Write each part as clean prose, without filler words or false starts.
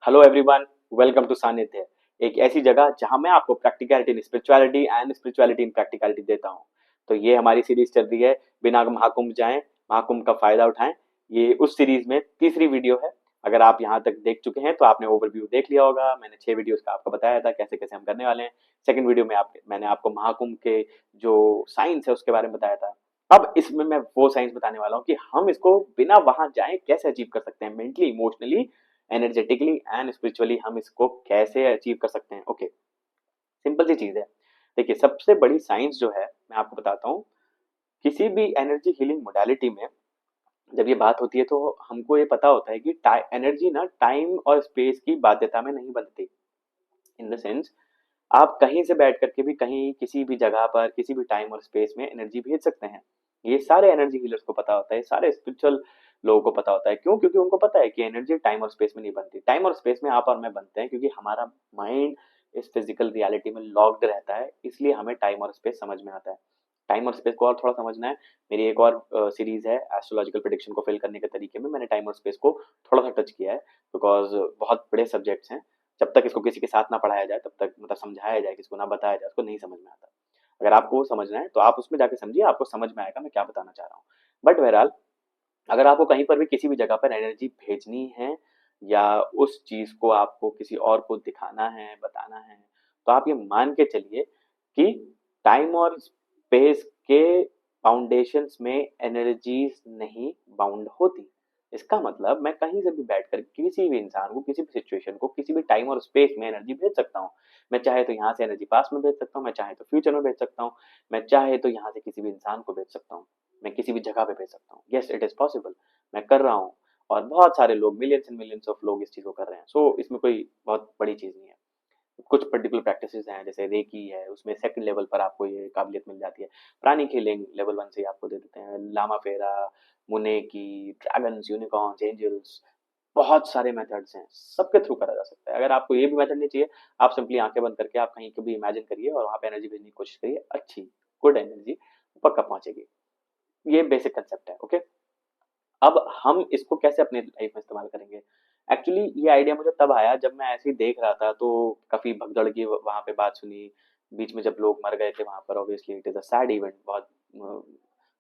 Hello everyone, welcome to सानिध्य। एक ऐसी जगह जहां मैं आपको practicality in spirituality and spirituality in practicality देता हूं। तो ये हमारी सीरीज चल रही है बिना महाकुंभ जाएं, महाकुंभ का फायदा उठाएं। ये उस सीरीज में तीसरी वीडियो है। अगर आप यहां तक देख चुके हैं तो आपने ओवरव्यू देख लिया होगा। मैंने 6 वीडियोस का आपको बताया था कैसे कैसे हम करने वाले हैं। सेकंड वीडियो में मैंने आपको महाकुंभ के जो साइंस है उसके बारे में बताया था। अब इसमें मैं वो साइंस बताने वाला हूँ कि हम इसको बिना वहां जाए कैसे अचीव कर सकते हैं, mentally, emotionally, energetically and spiritually हम इसको कैसे अचीव कर सकते हैं। ओके, सिंपल सी चीज है। देखिए, सबसे बड़ी साइंस जो है मैं आपको बताता हूँ। किसी भी एनर्जी हीलिंग मोडालिटी में जब ये बात होती है तो हमको ये पता होता है कि एनर्जी ना टाइम और स्पेस की बाध्यता में नहीं बनती। इन द सेंस, आप कहीं से बैठ करके भी कहीं किसी भी जगह पर किसी भी टाइम और स्पेस में एनर्जी भेज सकते हैं। ये सारे एनर्जी हीलर्स को पता होता है, सारे स्पिरिचुअल लोगों को पता होता है। क्यों? क्योंकि उनको पता है कि एनर्जी टाइम और स्पेस में नहीं बनती। टाइम और स्पेस में आप और मैं बनते हैं क्योंकि हमारा माइंड इस फिजिकल रियलिटी में लॉक्ड रहता है, इसलिए हमें टाइम और स्पेस समझ में आता है। टाइम और स्पेस को और थोड़ा समझना है, मेरी एक और सीरीज है एस्ट्रोलॉजिकल प्रेडिक्शन को फिल करने के तरीके में। मैंने टाइम और स्पेस को थोड़ा सा टच किया है बिकॉज बहुत बड़े सब्जेक्ट्स हैं। जब तक इसको किसी के साथ ना पढ़ाया जाए, तब तक मतलब समझाया जाए, किसी को ना बताया जाए, उसको नहीं समझ में आता। अगर आपको वो समझना है तो आप उसमें जाके समझिए, आपको समझ में आएगा मैं क्या बताना चाह रहा हूँ। बट बहरहाल, अगर आपको कहीं पर भी किसी भी जगह पर एनर्जी भेजनी है या उस चीज को आपको किसी और को दिखाना है, बताना है, तो आप ये मान के चलिए कि टाइम और स्पेस के फाउंडेशंस में एनर्जीज नहीं बाउंड होती। इसका मतलब मैं कहीं से भी बैठकर किसी भी इंसान को, किसी भी सिचुएशन को, किसी भी टाइम और स्पेस में एनर्जी भेज सकता हूँ। मैं चाहे तो यहाँ से एनर्जी पास में भेज सकता हूँ, मैं चाहे तो फ्यूचर में भेज सकता हूँ, मैं चाहे तो यहाँ से किसी भी इंसान को भेज सकता हूँ, मैं किसी भी जगह पे भेज सकता हूँ। Yes, it is possible. मैं कर रहा हूँ और बहुत सारे लोग, मिलियंस एंड मिलियंस ऑफ लोग इस चीज को कर रहे हैं। सो इसमें कोई बहुत बड़ी चीज नहीं है। कुछ पर्टिकुलर प्रैक्टिसेस हैं, जैसे रेकी है, उसमें सेकंड लेवल पर आपको ये काबिलियत मिल जाती है। प्राणिक हीलिंग लेवल 1 से ही आपको दे देते हैं। लामा फेरा, मुने की, ड्रैगन्स, यूनिकॉर्न्स, एंजल्स, बहुत सारे मेथड्स हैं, सबके थ्रू करा जा सकता है। अगर आपको ये भी मेथड नहीं चाहिए, आप सिंपली आंखें बंद करके आप कहीं को भी इमेजिन करिए और वहां पे एनर्जी भेजने की कोशिश करिए। अच्छी गुड एनर्जी पक्का पहुंचेगी। ये बेसिक कंसेप्ट है। ओके, अब हम इसको कैसे अपने लाइफ में इस्तेमाल करेंगे। एक्चुअली ये आइडिया मुझे तब आया जब मैं ऐसे ही देख रहा था, तो काफी भगदड़ की वहां पे बात सुनी। बीच में जब लोग मर गए थे वहां पर, obviously it is a sad event. बहुत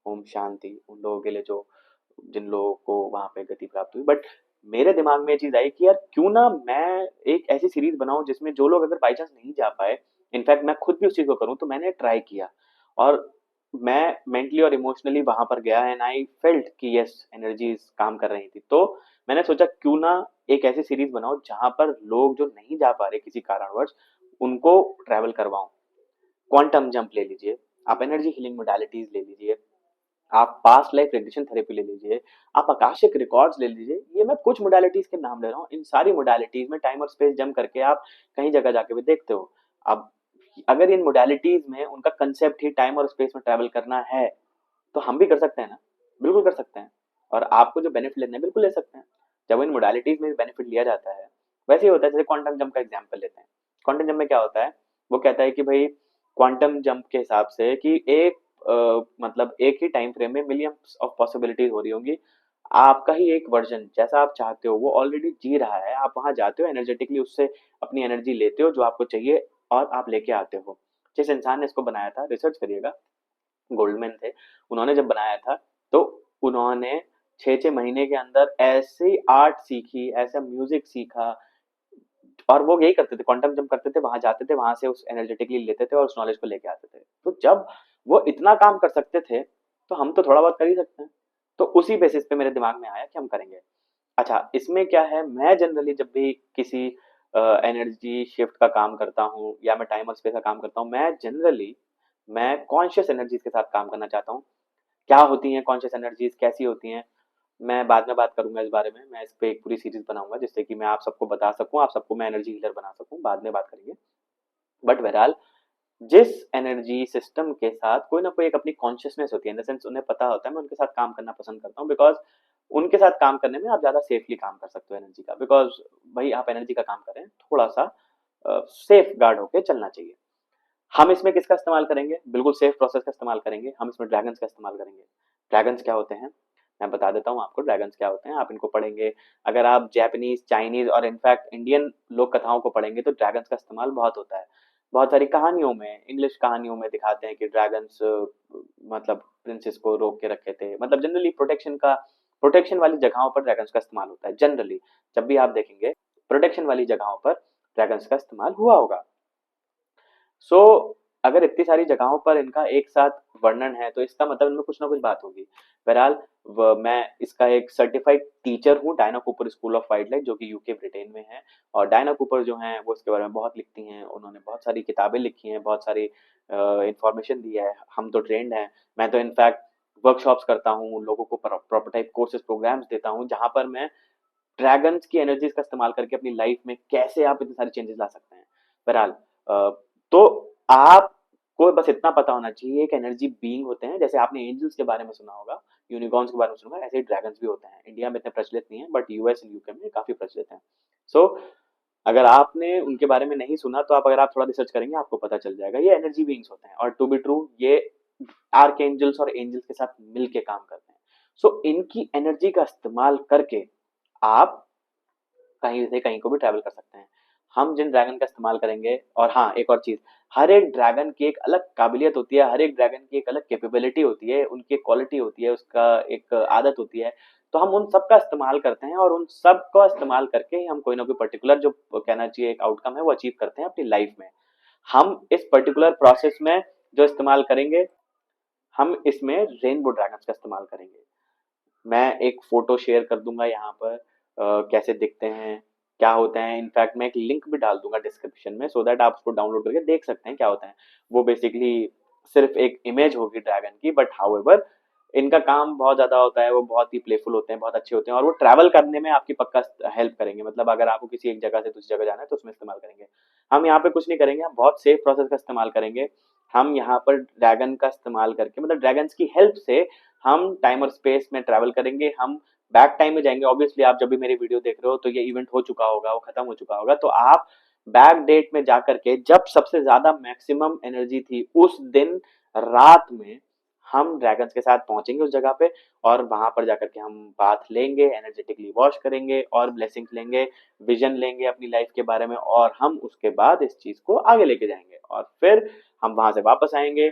ओम शांति उन लोगों के लिए जो जिन लोगों को वहां पे गति प्राप्त हुई। बट मेरे दिमाग में ये चीज आई कि यार क्यों ना मैं एक ऐसी सीरीज बनाऊं जिसमें जो लोग अगर बाई चांस नहीं जा पाए, इनफैक्ट मैं खुद भी उस चीज को करूं। तो मैंने ट्राई किया और मैं मेंटली और इमोशनली वहां पर गया एंड आई फेल्ट कि यस, एनर्जीज काम कर रही थी। तो मैंने सोचा क्यों ना एक ऐसी सीरीज बनाओ जहां पर लोग जो नहीं जा पा रहे किसी कारणवश, उनको ट्रैवल करवाऊं। क्वांटम जंप ले लीजिए, आप एनर्जी हीलिंग मोडालिटीज ले लीजिए, आप पास्ट लाइफ रेडिएशन थेरेपी ले लीजिए, आप आकाशिक रिकॉर्ड्स ले लीजिए। ये मैं कुछ मोडालिटीज के नाम ले रहा हूँ। इन सारी मोडालिटीज में टाइम और स्पेस जंप करके आप कहीं जगह जाके भी देखते हो। अब अगर इन मोडालिटीज में उनका कंसेप्ट ही टाइम और स्पेस में ट्रैवल करना है, तो हम भी कर सकते हैं ना। बिल्कुल कर सकते हैं। और आपको जो बेनिफिट लेना है बिल्कुल ले सकते हैं। जब इन मोडालिटीज में बेनिफिट लिया जाता है, वैसे ही होता है। जैसे क्वांटम जंप का एग्जाम्पल लेते हैं। क्वांटम जंप में क्या होता है, वो कहता है कि भाई क्वांटम जंप के हिसाब से कि एक मतलब एक ही टाइम फ्रेम में मिलियंस ऑफ पॉसिबिलिटीज हो रही होंगी। आपका ही एक वर्जन जैसा आप चाहते हो वो ऑलरेडी जी रहा है। आप वहां जाते हो, एनर्जेटिकली उससे अपनी एनर्जी लेते हो जो आपको चाहिए और आप लेके आते हो। जिस इंसान ने इसको बनाया था, रिसर्च करिएगा, गोल्डमैन थे। उन्होंने जब बनाया था तो उन्होंने 6-6 महीने के अंदर ऐसी आर्ट सीखी, ऐसा म्यूजिक सीखा। और वो यही करते थे, क्वांटम जंप करते थे, वहां जाते थे, वहां से उस एनर्जेटिकली लेते थे और उस नॉलेज को लेके आते थे। तो जब वो इतना काम कर सकते थे, तो हम तो थोड़ा बहुत कर ही सकते हैं। तो उसी बेसिस पे मेरे दिमाग में आया कि हम करेंगे। अच्छा, इसमें क्या है, मैं जनरली जब भी किसी एनर्जी शिफ्ट का काम करता हूँ या मैं टाइम और स्पेस का काम करता हूँ, मैं कॉन्शियस एनर्जीज के साथ काम करना चाहता हूँ। क्या होती हैं कॉन्शियस एनर्जीज, कैसी होती हैं, मैं बाद में बात करूंगा इस बारे में। मैं इस पे एक पूरी सीरीज बनाऊंगा जिससे कि मैं आप सबको बता सकूं, आप सबको मैं एनर्जी हीलर बना सकूं। बाद में बात करेंगे। बट बहरहाल, जिस एनर्जी सिस्टम के साथ कोई ना कोई एक अपनी कॉन्शियसनेस होती है, इन द सेंस उन्हें पता होता है, मैं उनके साथ काम करना पसंद करता हूँ। बिकॉज उनके साथ काम करने में आप ज्यादा सेफली काम कर सकते हो एनर्जी का। बिकॉज भाई आप एनर्जी का काम करें, थोड़ा सा सेफ गार्ड होके चलना चाहिए। हम इसमें किसका इस्तेमाल करेंगे? बिल्कुल सेफ प्रोसेस का इस्तेमाल करेंगे। हम इसमें ड्रैगन्स का इस्तेमाल करेंगे। ड्रैगन्स क्या होते हैं? मैं बता देता हूँ आपको ड्रैगन्स क्या होते हैं, आप इनको पढ़ेंगे। अगर आप जापानीज, चाइनीज और इनफैक्ट इंडियन लोक कथाओं को पढ़ेंगे तो ड्रैगन्स का इस्तेमाल बहुत होता है। बहुत सारी कहानियों में, इंग्लिश कहानियों में दिखाते हैं कि ड्रैगन्स मतलब प्रिंसेस को रोक के रखे थे। मतलब जनरली प्रोटेक्शन वाली जगहों पर ड्रैगन्स का इस्तेमाल होता है जनरली। जब भी आप देखेंगे प्रोटेक्शन वाली जगहों पर ड्रैगन्स का इस्तेमाल हुआ होगा। सो अगर इतनी सारी जगहों पर इनका एक साथ वर्णन है तो इसका मतलब इनमें कुछ ना कुछ बात होगी। बहरहाल मैं इसका एक सर्टिफाइड टीचर हूँ Diana Cooper school of wild life, जो कि यूके ब्रिटेन में है। और डायना कूपर जो हैं वो इसके बारे में बहुत लिखती हैं, उन्होंने बहुत सारी किताबें लिखी हैं, बहुत सारी इंफॉर्मेशन दी है। हम तो ट्रेंड हैं, मैं तो इनफैक्ट वर्कशॉप्स करता हूँ, लोगों को प्रोटोटाइप कोर्सेज प्रोग्राम्स देता हूँ, जहां पर मैं ड्रैगन्स की एनर्जीज का इस्तेमाल करके अपनी लाइफ में कैसे आप इतने सारे चेंजेस ला सकते हैं। बहरहाल तो आपको बस इतना पता होना चाहिए, एक एनर्जी बीइंग होते हैं, जैसे आपने एंजल्स के बारे में सुना होगा, यूनिकॉर्न्स के बारे में सुना होगा, ऐसे ही ड्रैगन्स भी होते हैं। इंडिया में इतने प्रचलित नहीं है बट यूएस एंड यूके में काफी प्रचलित हैं। सो अगर आपने उनके बारे में नहीं सुना तो आप अगर आप थोड़ा रिसर्च करेंगे आपको पता चल जाएगा। ये एनर्जी बीइंग्स होते हैं और टू बी ट्रू ये आर्क एंजल्स और एंजल्स के साथ मिलके काम करते हैं। सो इनकी एनर्जी का इस्तेमाल करके आप कहीं से कहीं को भी ट्रैवल कर सकते हैं। हम जिन ड्रैगन का इस्तेमाल करेंगे, और हाँ एक और चीज, हर एक ड्रैगन की एक अलग काबिलियत होती है, हर एक ड्रैगन की एक अलग कैपेबिलिटी होती है, उनकी क्वालिटी होती है, उसका एक आदत होती है। तो हम उन सब का इस्तेमाल करते हैं और उन सब का इस्तेमाल करके ही हम कोई ना कोई पर्टिकुलर जो कहना चाहिए एक आउटकम है वो अचीव करते हैं अपनी लाइफ में। हम इस पर्टिकुलर प्रोसेस में जो इस्तेमाल करेंगे, हम इसमें रेनबो ड्रैगन का इस्तेमाल करेंगे। मैं एक फोटो शेयर कर दूंगा यहाँ पर, कैसे दिखते हैं, क्या होते हैं। इनफैक्ट मैं एक लिंक भी डाल दूंगा डिस्क्रिप्शन में सो दैट आप उसको डाउनलोड करके देख सकते हैं क्या होता है। वो बेसिकली सिर्फ एक इमेज होगी ड्रैगन की, बट हाउएवर इनका काम बहुत ज्यादा होता है, वो बहुत ही प्लेफुल होते हैं, बहुत अच्छे होते हैं, और वो ट्रैवल करने में आपकी पक्का हेल्प करेंगे। मतलब अगर आपको किसी एक जगह से दूसरी जगह जाना है तो उसमें इस्तेमाल करेंगे। हम यहाँ पे कुछ नहीं करेंगे, हम बहुत सेफ प्रोसेस का इस्तेमाल करेंगे। हम यहाँ पर ड्रैगन का इस्तेमाल करके, मतलब ड्रैगन की हेल्प से हम टाइम और स्पेस में ट्रैवल करेंगे। हम बैक टाइम में जाएंगे। ऑब्वियसली आप जब भी मेरी वीडियो देख रहे हो तो ये इवेंट हो चुका होगा, वो खत्म हो चुका होगा, तो आप बैक डेट में जाकर के जब सबसे ज्यादा मैक्सिमम एनर्जी थी उस दिन रात में हम ड्रैगन्स के साथ पहुंचेंगे उस जगह पे, और वहां पर जाकर के हम बाथ लेंगे, एनर्जेटिकली वॉश करेंगे और ब्लेसिंग्स लेंगे, विजन लेंगे अपनी लाइफ के बारे में, और हम उसके बाद इस चीज को आगे लेके जाएंगे और फिर हम वहां से वापस आएंगे।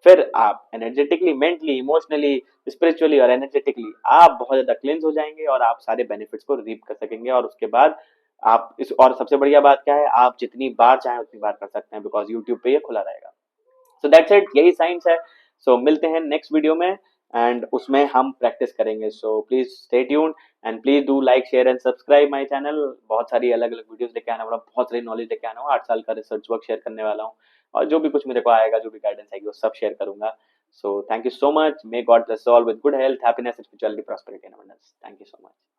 फिर आप एनर्जेटिकली, मेंटली, इमोशनली, स्पिरिचुअली और एनर्जेटिकली आप बहुत ज्यादा क्लिंज हो जाएंगे और आप सारे बेनिफिट्स को रीप कर सकेंगे। और उसके बाद आप इस, और सबसे बढ़िया बात क्या है, आप जितनी बार चाहें उतनी बार कर सकते हैं, बिकॉज यूट्यूब पे ये खुला रहेगा। सो दैट्स इट, यही साइंस है। सो मिलते हैं नेक्स्ट वीडियो में एंड उसमें हम प्रैक्टिस करेंगे। So please stay tuned and please do like, share and subscribe my channel. बहुत सारी अलग अलग वीडियोस लेके आने वाला हूँ, बहुत सारी नॉलेज लेके आना हूँ, 8 साल का रिसर्च वर्क शेयर करने वाला हूँ, और जो भी कुछ मेरे को आएगा, जो भी गाइडेंस आएगी वो सब शेयर करूंगा। So thank you so much, may God bless all with good health, happiness, spirituality, prosperity and abundance. Thank you so much.